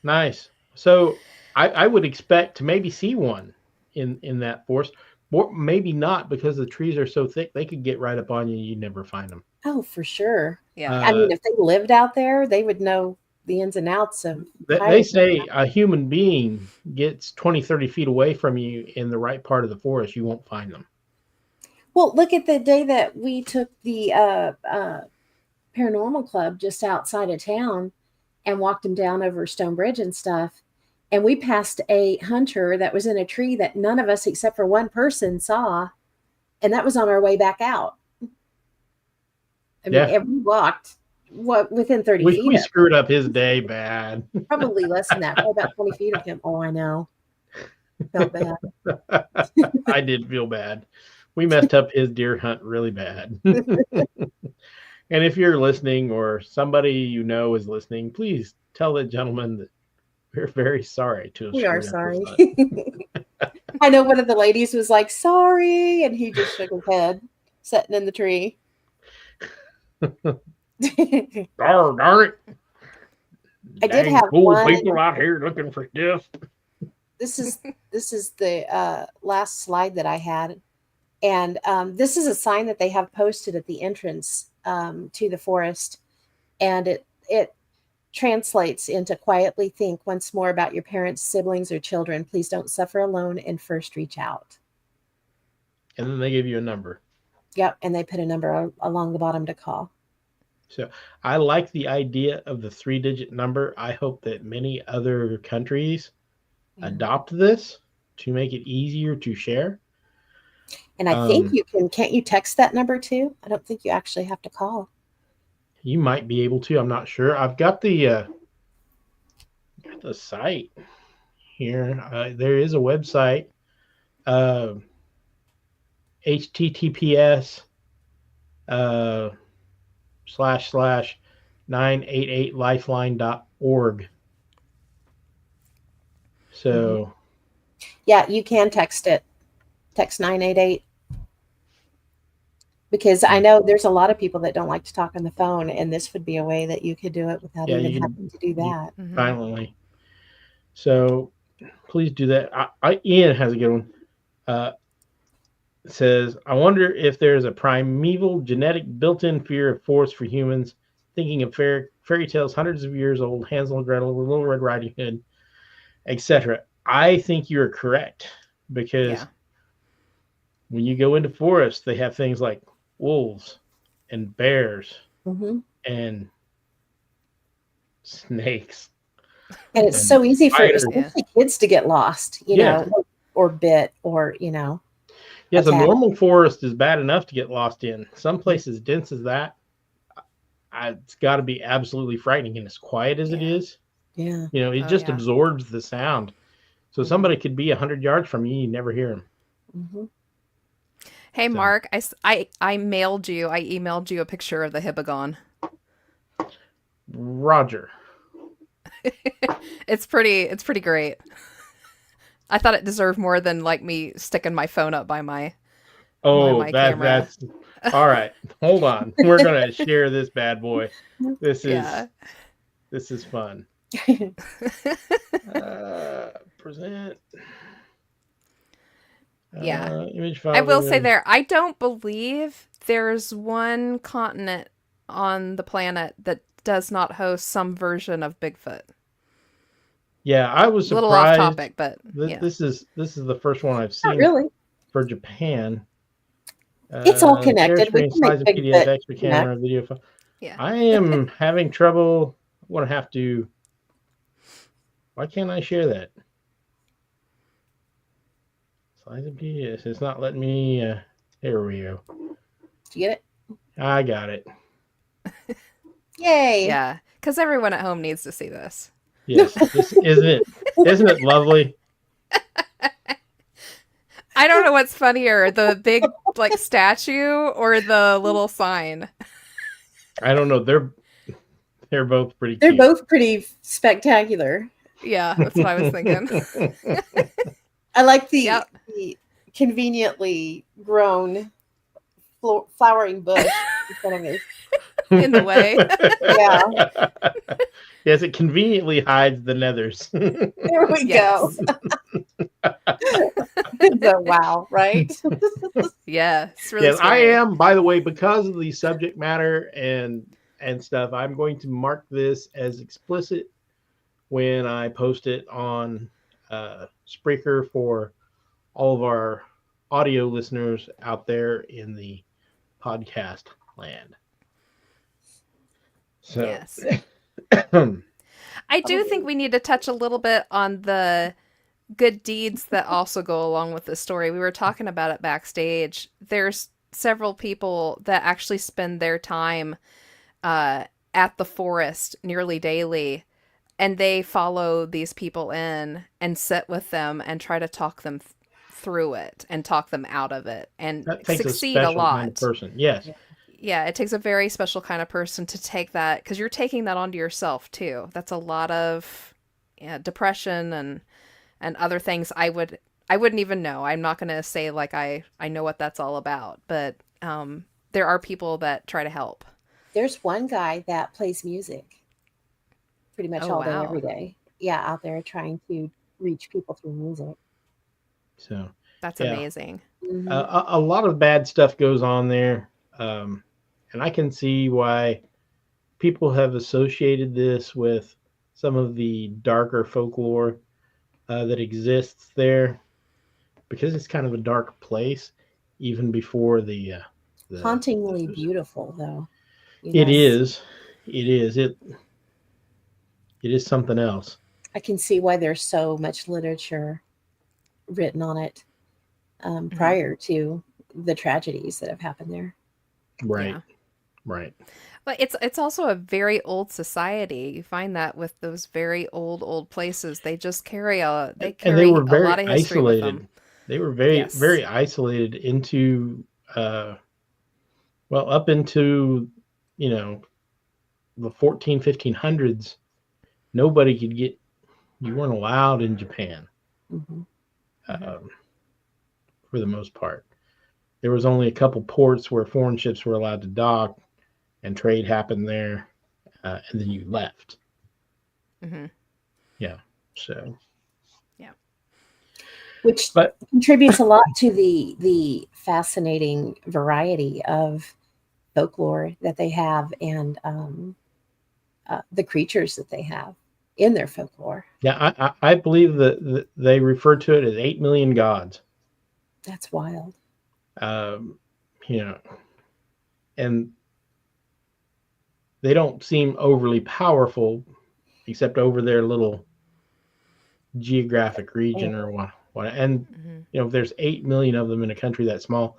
Nice. So I would expect to maybe see one in that forest, or maybe not, because the trees are so thick they could get right up on you. You'd never find them. Oh, for sure. Yeah. I mean, if they lived out there, they would know the ins and outs of. They say a human being gets 20, 30 feet away from you in the right part of the forest, you won't find them. Well, look at the day that we took the paranormal club just outside of town and walked them down over Stone Bridge and stuff. And we passed a hunter that was in a tree that none of us except for one person saw. And that was on our way back out. I mean, and we walked within 30 feet. We screwed up his day bad. Probably less than that. Probably about 20 feet of him. Oh, I know. Felt bad. I did feel bad. We messed up his deer hunt really bad. And if you're listening, or somebody you know is listening, please tell that gentleman that we're very sorry to have. We are sorry. I know one of the ladies was like, sorry, and he just shook his head, sitting in the tree. Oh, darn it. I did have one people out here looking for stuff. This is the last slide that I had. And this is a sign that they have posted at the entrance to the forest. And it translates into quietly think once more about your parents, siblings, or children. Please don't suffer alone and first reach out. And then they give you a number. Yep. And they put a number along the bottom to call. So I like the idea of the 3-digit number. I hope that many other countries adopt this to make it easier to share. And I think can't you text that number too? I don't think you actually have to call. You might be able to. I'm not sure. I've got the site here. There is a website, https //988lifeline.org. So yeah, you can text it. Text 988. Because I know there's a lot of people that don't like to talk on the phone, and this would be a way that you could do it without even having to do that. Silently. So please do that. Ian has a good one. says, I wonder if there's a primeval genetic built-in fear of forest for humans, thinking of fairy tales hundreds of years old, Hansel and Gretel, Little Red Riding Hood, etc. I think you're correct, because Yeah. when you go into forests, they have things like wolves and bears Hmm. and snakes. And it's And so easy for spiders. especially kids to get lost, Yes. or bit, or Yes, a attacked. normal forest is bad enough to get lost in. Some places dense as that, it's got to be absolutely frightening. And as quiet as it Yeah. is, Yeah. it Oh, just yeah. absorbs the sound. So Mhm. somebody could be 100 yards from you, you never hear them. Hmm. Hey, So- Mark, I emailed you a picture of the Hibagon. Roger. It's pretty great. I thought it deserved more than like me sticking my phone up by my Oh, my camera. that's all right. Hold on. We're gonna share this bad boy. This Yeah. is fun. Present. Yeah. Image file. I will say there, I don't believe there's one continent on the planet that does not host some version of Bigfoot. Yeah, I was A surprised. little off topic, but yeah. This is the first one I've Not seen really. for Japan. It's all Share connected. We screen, can make slides of PDF, Bigfoot extra camera, video file. Yeah. I am having trouble. I'm gonna have to. Why can't I share that? Slides of PDF. It's not letting me. Here we go. Do you get it? I got it. Yay. Yeah, because everyone at home needs to see this. Yes, isn't it? Isn't it lovely? I don't know what's funnier, the big like statue or the little sign. I don't know. They're both pretty. They're cute. both pretty spectacular. Yeah, that's what I was thinking. I like the, Yep. the conveniently grown flowering bush in front of me. In the way. Yeah, Yes, it conveniently hides the nethers. there we Yes. go. So, wow, right? Yeah, it's really Yes, I scary. am. By the way, because of the subject matter and stuff, I'm going to mark this as explicit when I post it on Spreaker for all of our audio listeners out there in the podcast land. So, Yes. I do think we need to touch a little bit on the good deeds that also go along with the story. We were talking about it backstage. There's several people that actually spend their time at the forest nearly daily, and they follow these people in and sit with them and try to talk them through it and talk them out of it and that takes succeed a a special lot. kind of person. Yes. Yeah, it takes a very special kind of person to take that, because you're taking that onto yourself too. That's a lot of depression and other things. I wouldn't even know. I'm not going to say like I know what that's all about, but there are people that try to help. There's one guy that plays music pretty much Oh, all day, wow. every day. Yeah, out there trying to reach people through music. So That's Yeah. amazing. Mhm. a lot of bad stuff goes on there. And I can see why people have associated this with some of the darker folklore that exists there, because it's kind of a dark place, even before the Hauntingly beautiful, though. It is. It is something else. I can see why there's so much literature written on it prior to the tragedies that have happened there. Right. Yeah. Right. But it's also a very old society. You find that with those very old places. They just carry And they carry were a very lot of history with isolated. them. They were very, Yes. very isolated into, up into, the 1500s. Nobody could get, you weren't allowed in Japan Hmm. for the most part. There was only a couple ports where foreign ships were allowed to dock, and trade happened there, and then you left. Hmm. So, Yeah. which But contributes a lot to the fascinating variety of folklore that they have, and the creatures that they have in their folklore. yeah, I believe that they refer to it as 8 million gods. That's wild. You know, and they don't seem overly powerful, except over their little geographic region or what. And if there's 8 million of them in a country that small,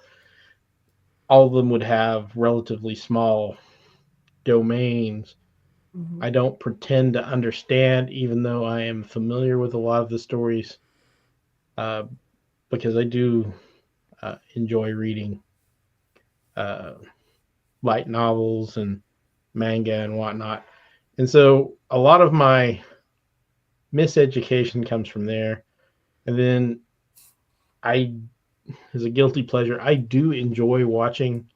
all of them would have relatively small domains. Mhm. I don't pretend to understand, even though I am familiar with a lot of the stories, because I do enjoy reading light novels and manga and whatnot. And so a lot of my miseducation comes from there. And then as a guilty pleasure, I do enjoy watching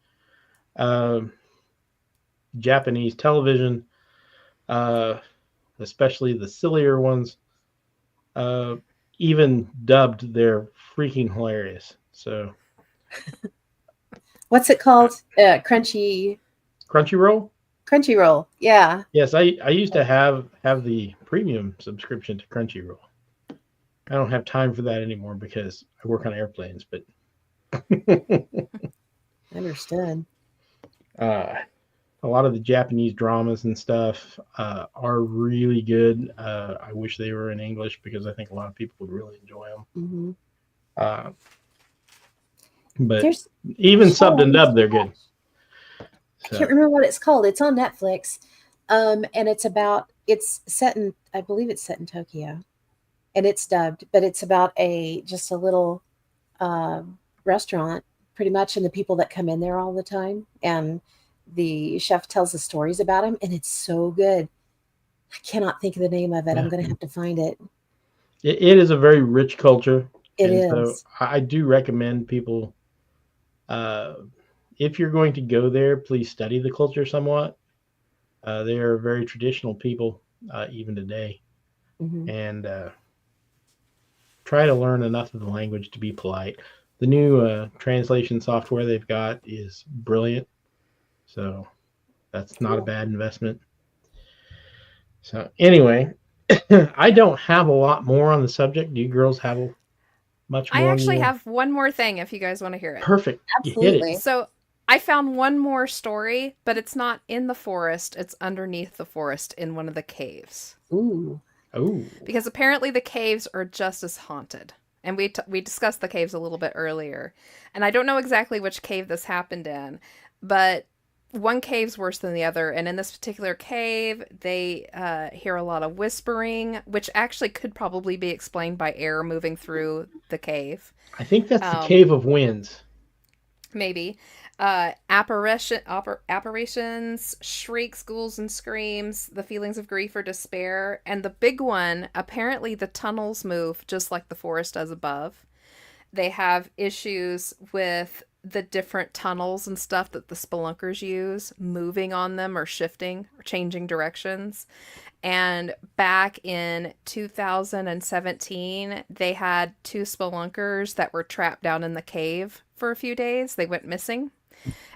Japanese television, especially the sillier ones. Even dubbed, they're freaking hilarious. So, What's it called? Crunchyroll. Crunchyroll. Yeah. Yes, I used to have the premium subscription to Crunchyroll. I don't have time for that anymore because I work on airplanes. But Understood. a lot of the Japanese dramas and stuff are really good. I wish they were in English because I think a lot of people would really enjoy them. Mm-hmm. But even subbed and dubbed, they're good. I can't remember what it's called. It's on Netflix, and it's set in, I believe it's set in Tokyo, and it's dubbed, but it's about just a little restaurant, pretty much, and the people that come in there all the time, and the chef tells the stories about him, and it's so good. I cannot think of the name of it. Yeah. I'm going to have to find it. It is a very rich culture. It is. So I do recommend people, if you're going to go there, please study the culture somewhat. They are very traditional people, even today. Mm-hmm. And try to learn enough of the language to be polite. The new translation software they've got is brilliant. So that's not a bad investment. So anyway, I don't have a lot more on the subject. Do you girls have much more? I actually have one more thing if you guys want to hear it. Perfect. Absolutely. You hit it. So I found one more story, but it's not in the forest. It's underneath the forest in one of the caves. Ooh. Oh. Because apparently the caves are just as haunted. And we discussed the caves a little bit earlier. And I don't know exactly which cave this happened in, but one cave's worse than the other. And in this particular cave, they hear a lot of whispering, which actually could probably be explained by air moving through the cave. I think that's the Cave of Winds. Maybe. Apparitions, shrieks, ghouls, and screams, the feelings of grief or despair. And the big one, apparently the tunnels move just like the forest does above. They have issues with the different tunnels and stuff that the spelunkers use, moving on them or shifting or changing directions. And back in 2017, they had 2 spelunkers that were trapped down in the cave for a few days. They went missing.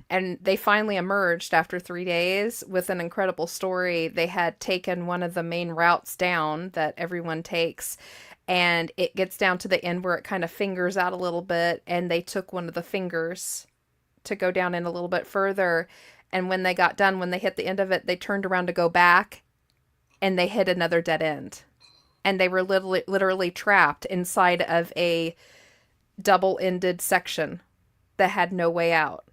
And they finally emerged after 3 days with an incredible story. They had taken one of the main routes down that everyone takes, and it gets down to the end where it kind of fingers out a little bit, and they took one of the fingers to go down in a little bit further. And when they got done, when they hit the end of it, they turned around to go back, and they hit another dead end. And they were literally trapped inside of a double-ended section that had no way out.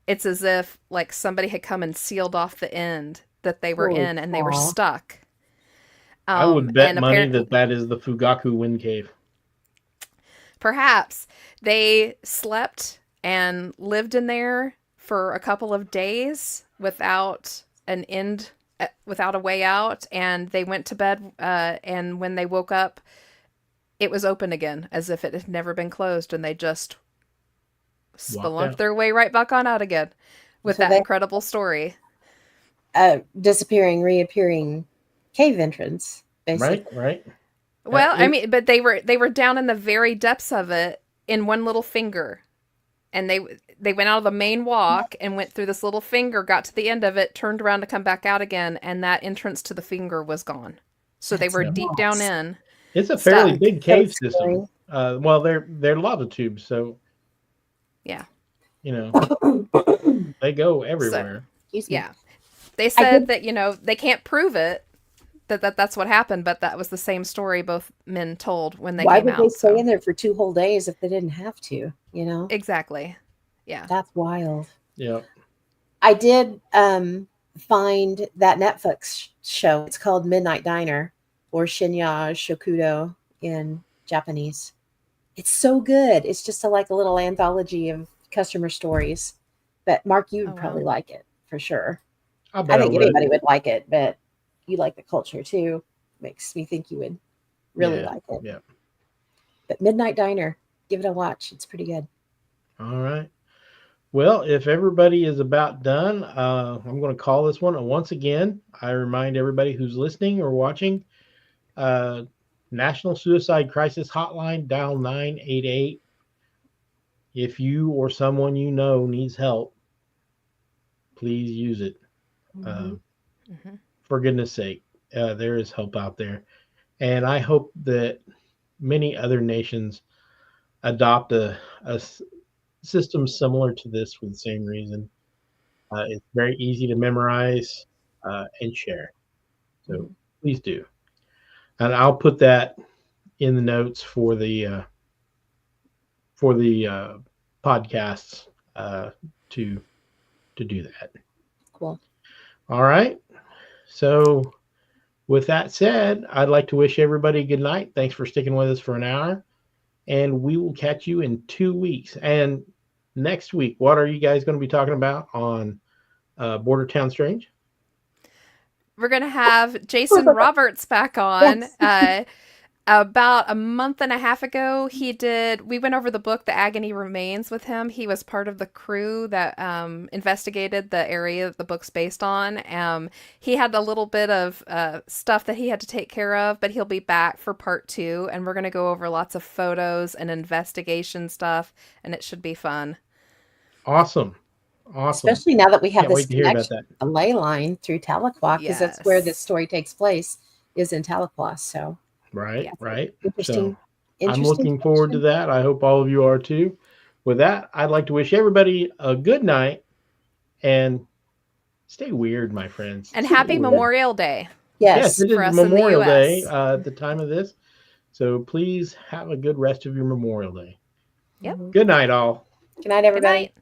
It's as if like somebody had come and sealed off the end that they were in, and they were stuck. I would bet money that is the Fugaku Wind Cave. Perhaps. They slept and lived in there for a couple of days without an end, without a way out, and they went to bed, and when they woke up, it was open again, as if it had never been closed, and they just spelunked their way right back on out again with that incredible story. Disappearing, reappearing cave entrance, basically. Right. Well, I mean, but they were down in the very depths of it in one little finger. And they went out of the main walk and went through this little finger, got to the end of it, turned around to come back out again, and that entrance to the finger was gone. So they were deep down in. It's a fairly stuck. big cave That's system. Well, they're lava tubes, so Yeah. you know they go everywhere. Yeah. They said that, they can't prove it, that's what happened, but that was the same story both men told when they Why came out. would they stay in there for 2 whole days if they didn't have to, Exactly. Yeah. That's wild. Yeah. I did find that Netflix show. It's called Midnight Diner, or Shinya Shokudo in Japanese. It's so good. It's just a little anthology of customer stories. But Mark, you would probably like it for sure. I think anybody would like it, but you like the culture too. Makes me think you would really like it. Yeah. But Midnight Diner, give it a watch. It's pretty good. All right. Well, if everybody is about done, I'm going to call this one. And once again, I remind everybody who's listening or watching, National Suicide Crisis Hotline, dial 988. If you or someone you know needs help, please use it. For goodness sake, there is help out there. And I hope that many other nations adopt a system similar to this for the same reason. It's very easy to memorize and share. So please do. And I'll put that in the notes for the podcasts to do that. Cool. All right. So with that said, I'd like to wish everybody good night. Thanks for sticking with us for an hour. And we will catch you in 2 weeks. And next week, what are you guys going to be talking about on Border Town Strange? We're going to have Jason Roberts back on. Yes. About a month and a half ago, we went over the book, The Agony Remains, with him. He was part of the crew that investigated the area that the book's based on. He had a little bit of stuff that he had to take care of, but he'll be back for part 2, and we're going to go over lots of photos and investigation stuff, and it should be fun. Awesome. Especially now that we have Can't this wait to hear about connection, a ley line through Tahlequah, because that's where this story takes place, is in Tahlequah. So right. Interesting. I'm looking forward to that. I hope all of you are too. With that, I'd like to wish everybody a good night and stay weird, my friends. And happy Memorial Day. Yes, it is for us Memorial in the Day US. At the time of this. So please have a good rest of your Memorial Day. Yep. Good night, all. Good night, everybody. Good night.